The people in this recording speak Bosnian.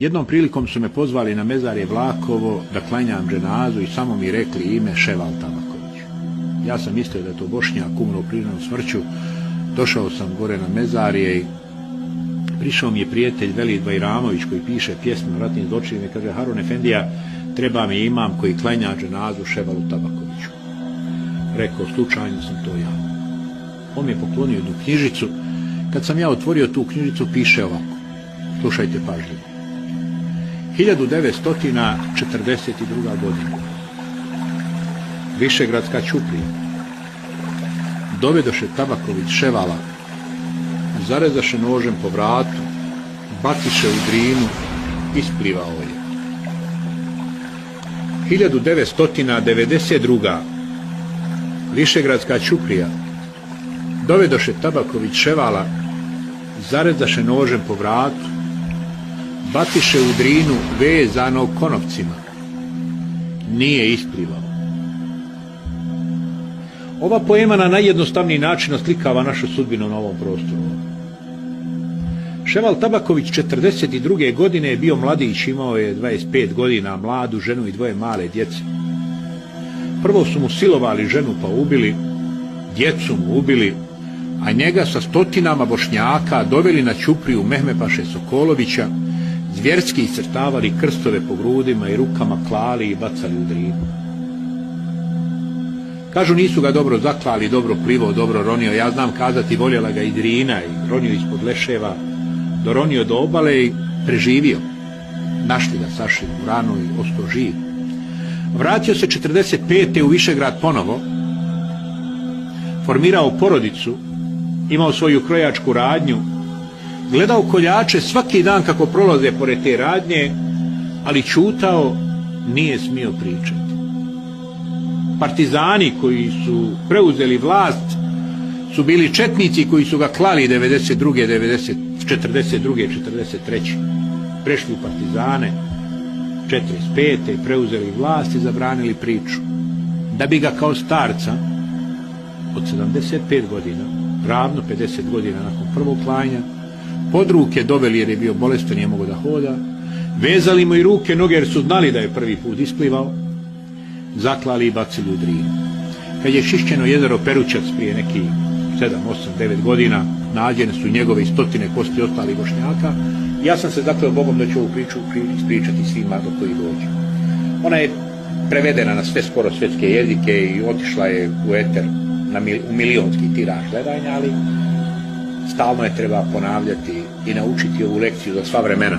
Jednom prilikom su me pozvali na mezarje Vlakovo da klanjam dženazu i samo mi rekli ime Ševal Tabaković. Ja sam mislio da je to Bošnjak umro prirodnom smrću. Došao sam gore na mezarje i prišao mi je prijatelj Velid Bajramović koji piše pjesme o ratnim zločinima i kaže: Harun Efendija, treba mi imam koji klanja dženazu Ševalu Tabakoviću. Rekao, slučajno sam to ja. On mi je poklonio jednu knjižicu. Kad sam ja otvorio tu knjižicu, piše ovako, slušajte pažljivo. 1942. godina. Višegradska Ćuprija. Dovedoše Tabaković Ševala, zarezaše nožem po vratu, baciše u Drinu, isplivao je. 1992. Višegradska Ćuprija. Dovedoše Tabaković Ševala, zarezaše nožem po vratu, baciše u Drinu vezano konopcima. Nije isplivao. Ova poema na najjednostavniji način oslikava našu sudbinu na ovom prostoru. Ševal Tabaković 1942. godine je bio mladić, imao je 25 godina, mladu ženu i dvoje male djece. Prvo su mu silovali ženu pa ubili, djecu mu ubili, a njega sa stotinama Bošnjaka doveli na Ćupriju Mehmepaše Sokolovića, zvjerski iscrtavali krstove po grudima i rukama, klali i bacali u Drinu. Kažu, nisu ga dobro zaklali, dobro plivao, dobro ronio. Ja znam kazati, voljela ga i Drina i ronio ispod leševa, doronio do obale i preživio. Našli ga sašli u ranu i ostao živ. Vratio se 1945. u Višegrad ponovo, formirao porodicu, imao svoju krojačku radnju, gledao koljače svaki dan kako prolaze pored te radnje, ali ćutao, nije smio pričati. Partizani koji su preuzeli vlast su bili četnici koji su ga klali 1942. 1943. Prešli u partizane 1945. preuzeli vlast i zabranili priču. Da bi ga kao starca od 75 godina, ravno 50 godina nakon prvog klanja, pod ruke doveli jer je bio bolestan, nije mogao da hoda, vezali mu i ruke, noge jer su znali da je prvi put isplivao, zaklali i bacili u Drinu. Kad je čišćeno jezero Perućac prije neki 7, 8, 9 godina, nađene su njegove i stotine kosti ostalih Bošnjaka. Ja sam se zakleo Bogom da ću ovu priču ispričati svima do koji dođe. Ona je prevedena na sve skoro svjetske jezike i otišla je u eter u milionski tiraž gledanja, ali stalno je treba ponavljati i naučiti ovu lekciju za sva vremena.